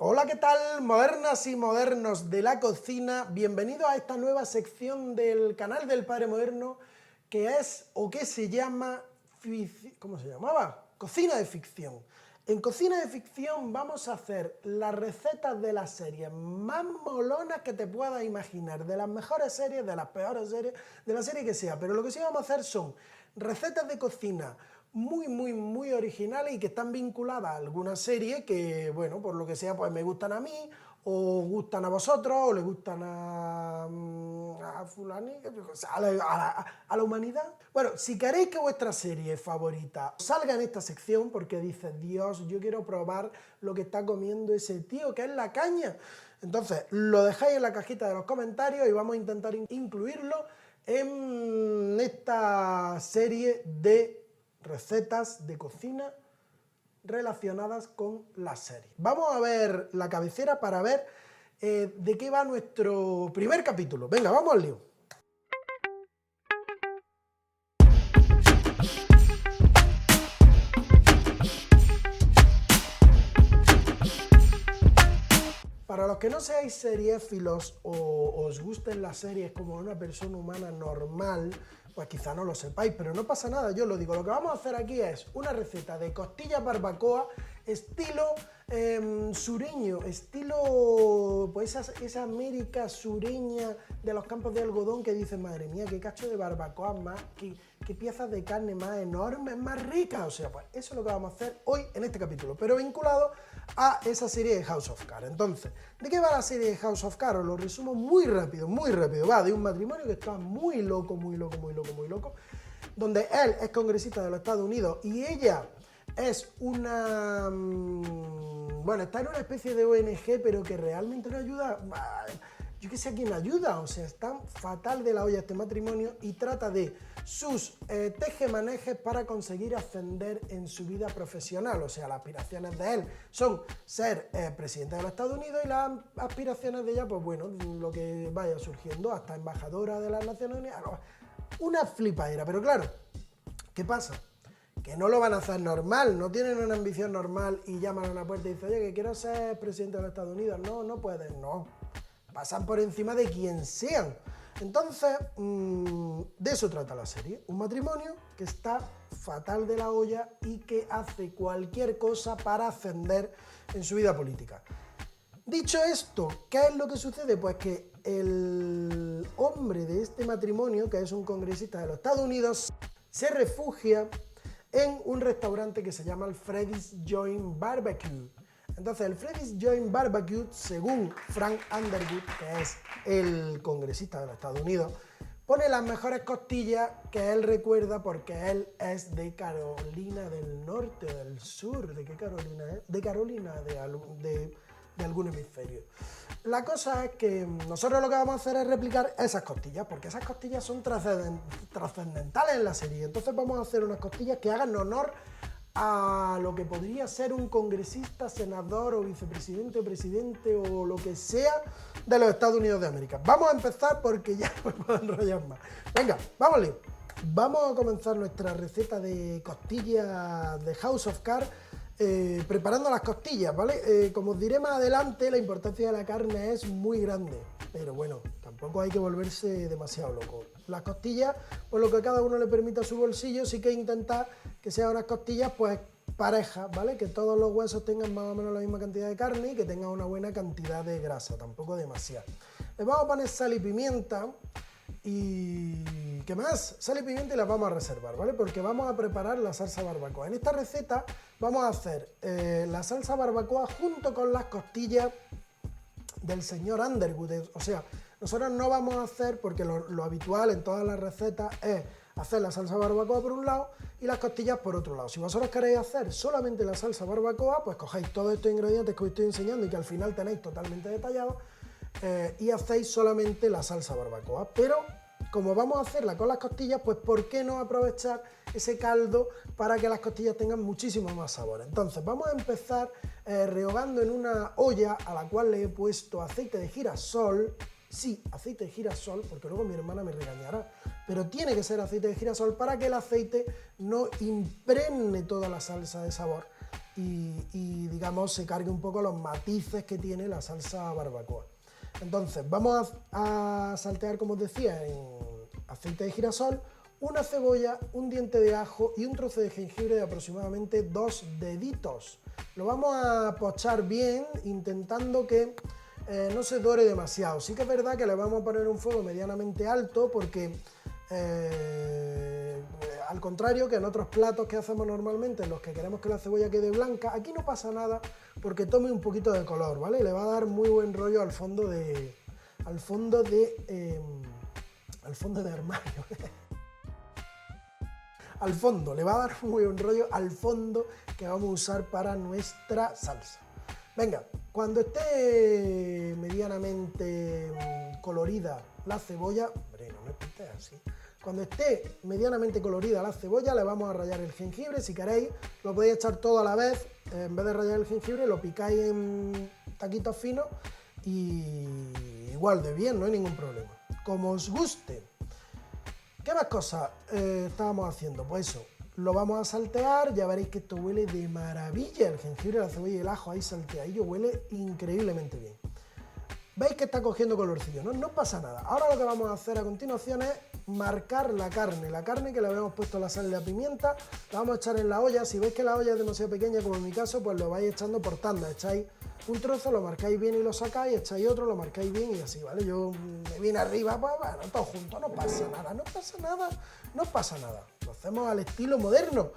Hola, ¿qué tal? Modernas y modernos de la cocina, bienvenidos a esta nueva sección del canal del Padre Moderno que es o que se llama, ¿cómo se llamaba? Cocina de ficción. En Cocina de Ficción vamos a hacer las recetas de las series más molonas que te puedas imaginar, de las mejores series, de las peores series, de la serie que sea, pero lo que sí vamos a hacer son recetas de cocina muy originales y que están vinculadas a alguna serie que, bueno, por lo que sea, pues me gustan a mí, o gustan a vosotros, o le gustan a fulani, a la humanidad. Bueno, si queréis que vuestra serie favorita salga en esta sección, porque dices, Dios, yo quiero probar lo que está comiendo ese tío, que es la caña, entonces lo dejáis en la cajita de los comentarios y vamos a intentar incluirlo en esta serie de recetas de cocina relacionadas con la serie. Vamos a ver la cabecera para ver de qué va nuestro primer capítulo. Venga, vamos al lío. Para los que no seáis seriéfilos o os gusten las series como una persona humana normal, pues quizá no lo sepáis, pero no pasa nada, yo lo digo. Lo que vamos a hacer aquí es una receta de costillas barbacoa estilo sureño, estilo pues esa América sureña de los campos de algodón que dices, madre mía, qué cacho de barbacoa más, qué piezas de carne más enormes, más ricas. O sea, pues eso es lo que vamos a hacer hoy en este capítulo, pero vinculado a esa serie de House of Cards. Entonces, ¿de qué va la serie de House of Cards? Os lo resumo muy rápido. Va de un matrimonio que está muy loco, donde él es congresista de los Estados Unidos y ella es una... bueno, está en una especie de ONG, pero que realmente no ayuda... yo qué sé a quién ayuda, o sea, está fatal de la olla este matrimonio y trata de sus tejemanejes para conseguir ascender en su vida profesional. O sea, las aspiraciones de él son ser presidente de los Estados Unidos y las aspiraciones de ella, pues bueno, lo que vaya surgiendo, hasta embajadora de las Naciones Unidas. Una flipadera, pero claro, ¿qué pasa? Que no lo van a hacer normal, no tienen una ambición normal y llaman a una puerta y dicen, oye, que quiero ser presidente de los Estados Unidos. No, no pueden, no. Pasan por encima de quien sean. Entonces, de eso trata la serie. Un matrimonio que está fatal de la olla y que hace cualquier cosa para ascender en su vida política. Dicho esto, ¿qué es lo que sucede? Pues que el hombre de este matrimonio, que es un congresista de los Estados Unidos, se refugia en un restaurante que se llama el Freddy's Joint Barbecue. Entonces, el Freddy's Joint Barbecue, según Frank Underwood, que es el congresista de los Estados Unidos, pone las mejores costillas que él recuerda porque él es de Carolina del Norte o del Sur. ¿De qué Carolina es? De Carolina, de algún hemisferio. La cosa es que nosotros lo que vamos a hacer es replicar esas costillas, porque esas costillas son trascendentales en la serie. Entonces vamos a hacer unas costillas que hagan honor a lo que podría ser un congresista, senador o vicepresidente o presidente o lo que sea de los Estados Unidos de América. Vamos a empezar porque ya no me puedo enrollar más. Venga, vámonos. Vamos a comenzar nuestra receta de costillas de House of Cards. Preparando las costillas, ¿vale? Como os diré más adelante, la importancia de la carne es muy grande, pero bueno, tampoco hay que volverse demasiado loco. Las costillas, pues lo que cada uno le permita a su bolsillo, sí que intentar que sean unas costillas, pues parejas, ¿vale? Que todos los huesos tengan más o menos la misma cantidad de carne y que tengan una buena cantidad de grasa, tampoco demasiado. Le vamos a poner sal y pimienta. Y ¿qué más? Sal y pimienta y las vamos a reservar, ¿vale? Porque vamos a preparar la salsa barbacoa. En esta receta vamos a hacer la salsa barbacoa junto con las costillas del señor Underwood. O sea, nosotros no vamos a hacer, porque lo habitual en todas las recetas es hacer la salsa barbacoa por un lado y las costillas por otro lado. Si vosotros queréis hacer solamente la salsa barbacoa, pues cogéis todos estos ingredientes que os estoy enseñando y que al final tenéis totalmente detallados, y hacéis solamente la salsa barbacoa. Pero como vamos a hacerla con las costillas, pues ¿por qué no aprovechar ese caldo para que las costillas tengan muchísimo más sabor? Entonces vamos a empezar rehogando en una olla a la cual le he puesto aceite de girasol. Sí, aceite de girasol, porque luego mi hermana me regañará, pero tiene que ser aceite de girasol para que el aceite no impregne toda la salsa de sabor digamos, se cargue un poco los matices que tiene la salsa barbacoa. Entonces, vamos a saltear, como os decía, en aceite de girasol, una cebolla, un diente de ajo y un trozo de jengibre de aproximadamente 2 deditos. Lo vamos a pochar bien, intentando que no se dore demasiado. Sí que es verdad que le vamos a poner un fuego medianamente alto porque, al contrario que en otros platos que hacemos normalmente, en los que queremos que la cebolla quede blanca, aquí no pasa nada porque tome un poquito de color, ¿vale? Le va a dar muy buen rollo al fondo de armario. Al fondo, le va a dar muy buen rollo al fondo que vamos a usar para nuestra salsa. Venga, cuando esté medianamente colorida la cebolla, hombre, no me pintes así. Cuando esté medianamente colorida la cebolla, le vamos a rallar el jengibre. Si queréis, lo podéis echar todo a la vez. En vez de rallar el jengibre, lo picáis en taquitos finos y igual de bien, no hay ningún problema. Como os guste. ¿Qué más cosas estábamos haciendo? Pues eso, lo vamos a saltear, ya veréis que esto huele de maravilla, el jengibre, la cebolla y el ajo ahí salteadillo, huele increíblemente bien. Veis que está cogiendo colorcillo, ¿no? No pasa nada. Ahora lo que vamos a hacer a continuación es marcar la carne que le habíamos puesto la sal y la pimienta, la vamos a echar en la olla. Si veis que la olla es demasiado pequeña, como en mi caso, pues lo vais echando por tanda, echáis un trozo, lo marcáis bien y lo sacáis, echáis otro, lo marcáis bien y así, ¿vale? Yo me vine arriba, pues bueno, todo junto, no pasa nada, no pasa nada, no pasa nada. Lo hacemos al estilo moderno.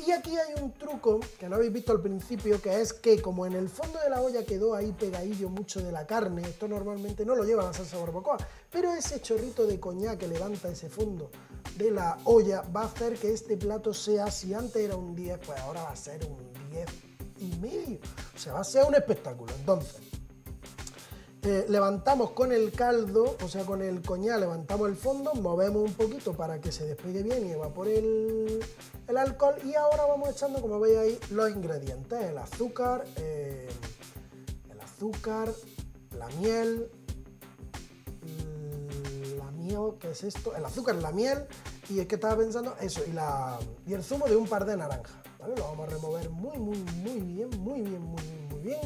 Y aquí hay un truco que no habéis visto al principio, que es que como en el fondo de la olla quedó ahí pegadillo mucho de la carne, esto normalmente no lo lleva la salsa barbacoa, pero ese chorrito de coñac que levanta ese fondo de la olla va a hacer que este plato sea, si antes era un 10, pues ahora va a ser un 10,5. O sea, va a ser un espectáculo. Entonces, levantamos con el caldo, o sea, con el coñac, levantamos el fondo, movemos un poquito para que se despegue bien y evapore el alcohol, y ahora vamos echando, como veis ahí, los ingredientes: el azúcar, la miel, ¿qué es esto? El azúcar, la miel, y es que estaba pensando eso, y el zumo de un par de naranjas, ¿vale? Lo vamos a remover muy bien.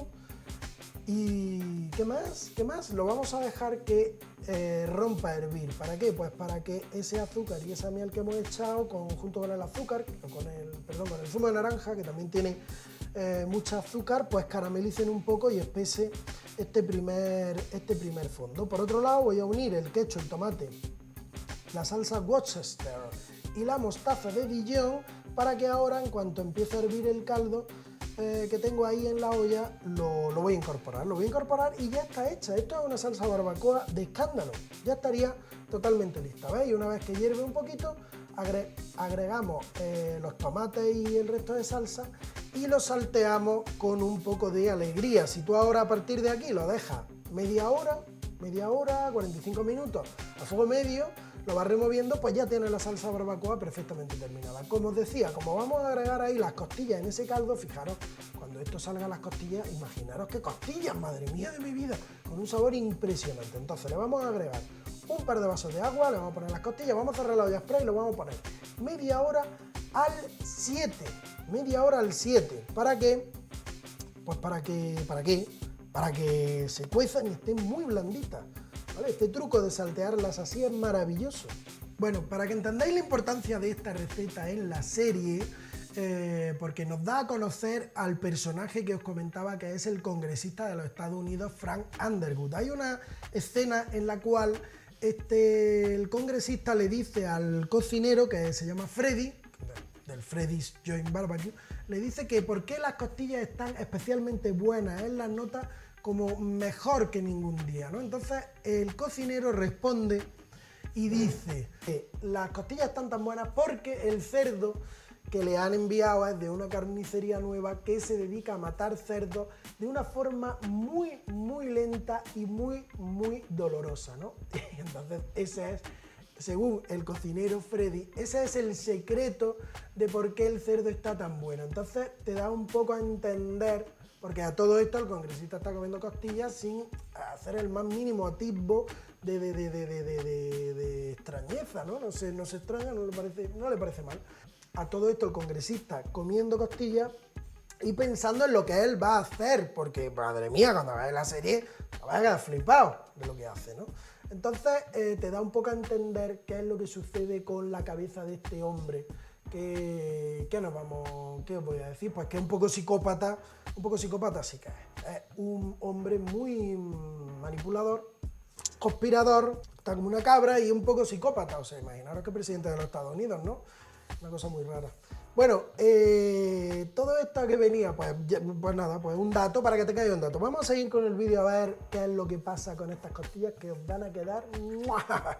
¿Y qué más? ¿Qué más? Lo vamos a dejar que rompa a hervir. ¿Para qué? Pues para que ese azúcar y esa miel que hemos echado, junto con el azúcar, con el zumo de naranja, que también tiene mucho azúcar, pues caramelicen un poco y espese este primer fondo. Por otro lado, voy a unir el ketchup, el tomate, la salsa Worcester y la mostaza de Dijon, para que ahora, en cuanto empiece a hervir el caldo que tengo ahí en la olla, lo voy a incorporar. Lo voy a incorporar y ya está hecha. Esto es una salsa barbacoa de escándalo. Ya estaría totalmente lista, ¿veis? Y una vez que hierve un poquito, agregamos los tomates y el resto de salsa y lo salteamos con un poco de alegría. Si tú ahora, a partir de aquí, lo dejas media hora, 45 minutos a fuego medio, lo vas removiendo, pues ya tienes la salsa barbacoa perfectamente terminada. Como os decía, como vamos a agregar ahí las costillas en ese caldo, fijaros, cuando esto salga las costillas, imaginaros qué costillas, madre mía de mi vida, con un sabor impresionante. Entonces le vamos a agregar un par de vasos de agua, le vamos a poner las costillas, vamos a cerrar la olla express y lo vamos a poner media hora al 7. ¿Para qué? Pues para que se cuezan y estén muy blanditas. ¿Vale? Este truco de saltearlas así es maravilloso. Bueno, para que entendáis la importancia de esta receta en la serie, porque nos da a conocer al personaje que os comentaba, que es el congresista de los Estados Unidos, Frank Underwood. Hay una escena en la cual el congresista le dice al cocinero, que se llama Freddy, del Freddy's Joint Barbecue, le dice que por qué las costillas están especialmente buenas, él las nota como mejor que ningún día, ¿no? Entonces el cocinero responde y dice que las costillas están tan buenas porque el cerdo que le han enviado es de una carnicería nueva que se dedica a matar cerdos de una forma muy lenta y muy dolorosa, ¿no? Y entonces ese es, según el cocinero Freddy, ese es el secreto de por qué el cerdo está tan bueno. Entonces te da un poco a entender, porque a todo esto el congresista está comiendo costillas sin hacer el más mínimo atisbo de extrañeza, ¿no? No se extraña, no le parece mal. A todo esto el congresista comiendo costillas y pensando en lo que él va a hacer, porque madre mía, cuando veas la serie te vas a quedar flipado de lo que hace, ¿no? Entonces te da un poco a entender qué es lo que sucede con la cabeza de este hombre, ¿qué os voy a decir? Pues que es un poco psicópata sí que es un hombre muy manipulador, conspirador, está como una cabra y un poco psicópata, o sea, imaginaros que presidente de los Estados Unidos, ¿no? Una cosa muy rara. Bueno, todo esto que venía, pues nada, pues un dato para que tengáis un dato. Vamos a seguir con el vídeo a ver qué es lo que pasa con estas costillas que os van a quedar. ¡Mua!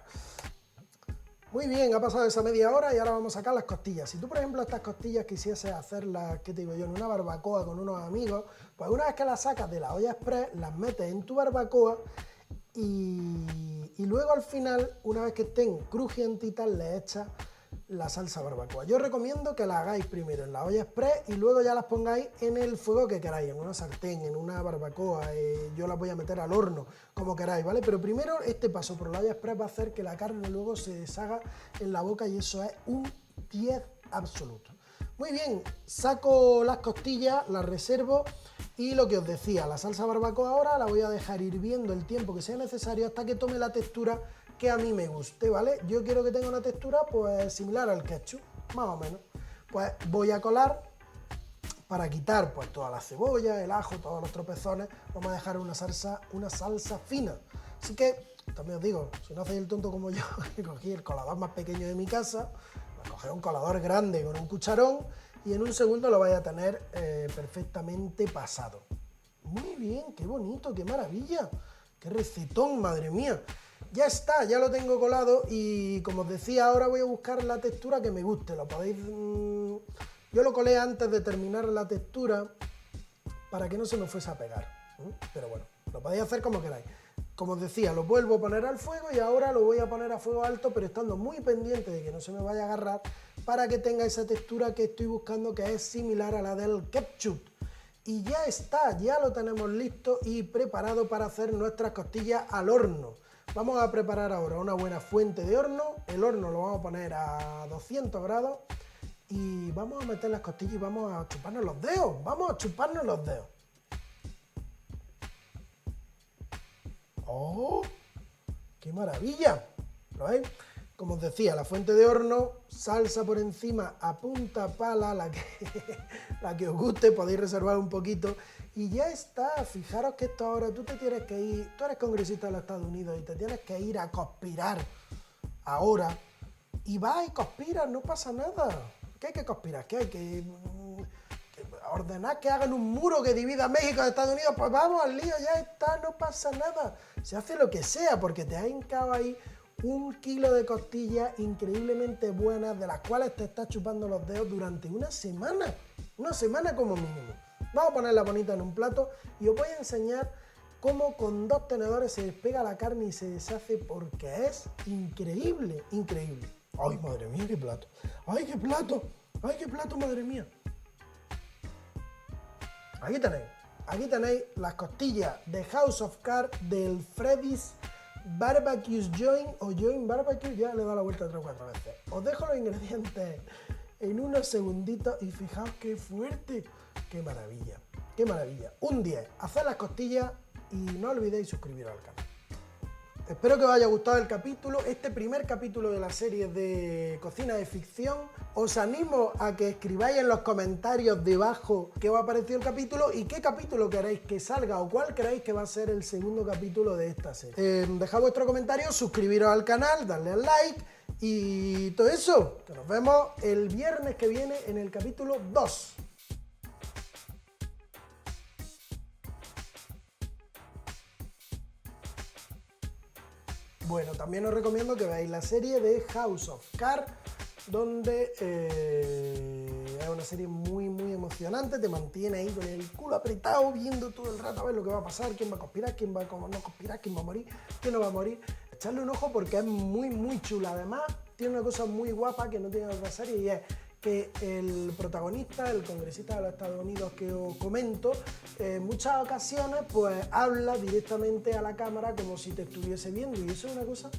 Muy bien, ha pasado esa media hora y ahora vamos a sacar las costillas. Si tú, por ejemplo, estas costillas quisieses hacerlas, ¿qué te digo yo?, en una barbacoa con unos amigos, pues una vez que las sacas de la olla express, las metes en tu barbacoa y luego al final, una vez que estén crujientitas, le echas la salsa barbacoa. Yo recomiendo que la hagáis primero en la olla express y luego ya las pongáis en el fuego que queráis, en una sartén, en una barbacoa, yo las voy a meter al horno, como queráis, ¿vale? Pero primero este paso por la olla express va a hacer que la carne luego se deshaga en la boca y eso es un 10 absoluto. Muy bien, saco las costillas, las reservo y lo que os decía, la salsa barbacoa ahora la voy a dejar hirviendo el tiempo que sea necesario hasta que tome la textura que a mí me guste, ¿vale? Yo quiero que tenga una textura pues similar al ketchup, más o menos. Pues voy a colar para quitar pues toda la cebolla, el ajo, todos los tropezones, vamos a dejar una salsa fina. Así que, también os digo, si no hacéis el tonto como yo, que cogí el colador más pequeño de mi casa, pues cogéis un colador grande con un cucharón y en un segundo lo vais a tener perfectamente pasado. Muy bien, qué bonito, qué maravilla, qué recetón, madre mía. Ya está, ya lo tengo colado y como os decía, ahora voy a buscar la textura que me guste. Lo podéis... yo lo colé antes de terminar la textura para que no se me fuese a pegar. Pero bueno, lo podéis hacer como queráis. Como os decía, lo vuelvo a poner al fuego y ahora lo voy a poner a fuego alto, pero estando muy pendiente de que no se me vaya a agarrar para que tenga esa textura que estoy buscando, que es similar a la del ketchup. Y ya está, ya lo tenemos listo y preparado para hacer nuestras costillas al horno. Vamos a preparar ahora una buena fuente de horno, el horno lo vamos a poner a 200 grados y vamos a meter las costillas y vamos a chuparnos los dedos, vamos a chuparnos los dedos. ¡Oh! ¡Qué maravilla! ¿Lo veis? Como os decía, la fuente de horno, salsa por encima a punta pala, la que os guste, podéis reservar un poquito. Y ya está, fijaros que esto ahora tú te tienes que ir, tú eres congresista de los Estados Unidos y te tienes que ir a conspirar ahora. Y vas y conspiras, no pasa nada. ¿Qué hay que conspirar? ¿Qué hay que ordenar que hagan un muro que divida México de Estados Unidos? Pues vamos al lío, ya está, no pasa nada. Se hace lo que sea porque te has hincado ahí 1 kilo de costillas increíblemente buenas, de las cuales te estás chupando los dedos durante una semana como mínimo. Vamos a ponerla bonita en un plato y os voy a enseñar cómo con 2 tenedores se despega la carne y se deshace porque es increíble, increíble. ¡Ay, madre mía, qué plato! ¡Ay, qué plato! ¡Ay, qué plato, madre mía! Aquí tenéis las costillas de House of Cards del Freddy's Barbecue Joint o Joint Barbecue, ya le he dado la vuelta 3 o 4 veces. Os dejo los ingredientes en unos segunditos y fijaos qué fuerte, qué maravilla, qué maravilla. Un 10, haced las costillas y no olvidéis suscribiros al canal. Espero que os haya gustado el capítulo, este primer capítulo de la serie de cocina de ficción. Os animo a que escribáis en los comentarios debajo qué os ha parecido el capítulo y qué capítulo queréis que salga o cuál creéis que va a ser el segundo capítulo de esta serie. Dejad vuestro comentario, suscribiros al canal, darle al like y todo eso. Que nos vemos el viernes que viene en el capítulo 2. Bueno, también os recomiendo que veáis la serie de House of Cards, donde es una serie muy emocionante, te mantiene ahí con el culo apretado, viendo todo el rato a ver lo que va a pasar, quién va a conspirar, quién va a no conspirar, quién va a morir, quién no va a morir. Echarle un ojo porque es muy chula. Además, tiene una cosa muy guapa que no tiene otra serie y es que el protagonista, el congresista de los Estados Unidos que os comento, en muchas ocasiones pues habla directamente a la cámara como si te estuviese viendo y eso es una cosa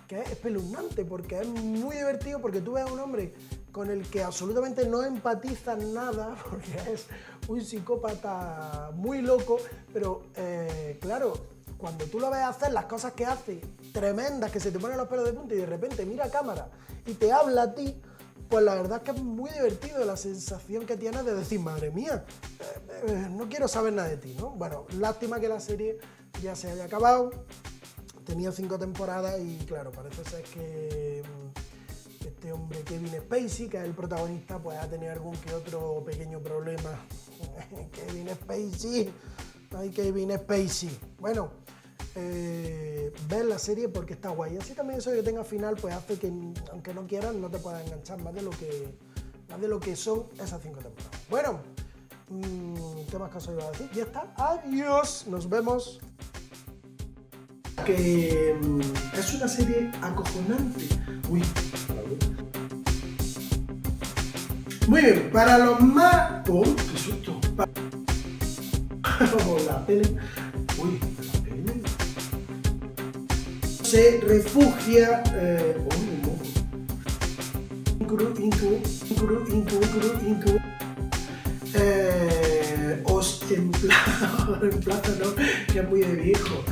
que es espeluznante porque es muy divertido porque tú ves a un hombre con el que absolutamente no empatizas nada, porque es un psicópata muy loco, pero claro, cuando tú lo ves hacer las cosas que hace, tremendas, que se te ponen los pelos de punta y de repente mira a cámara y te habla a ti, pues la verdad es que es muy divertido la sensación que tienes de decir, madre mía, no quiero saber nada de ti, ¿no? Bueno, lástima que la serie ya se haya acabado, tenía 5 temporadas y claro, parece ser que este hombre Kevin Spacey, que es el protagonista, pues ha tenido algún que otro pequeño problema. Kevin Spacey, ay Kevin Spacey. Bueno, ver la serie porque está guay. Así también eso de que tenga final, pues hace que, aunque no quieras, no te puedas enganchar más de lo que son esas 5 temporadas. Bueno, ¿qué más caso iba a decir? Ya está, adiós, nos vemos. Que es una serie acojonante. Uy. Muy bien, para los más... ¡Oh, qué susto! Vamos, la peli... Uy, la peli... Se refugia... os emplazo, no, que es muy de viejo.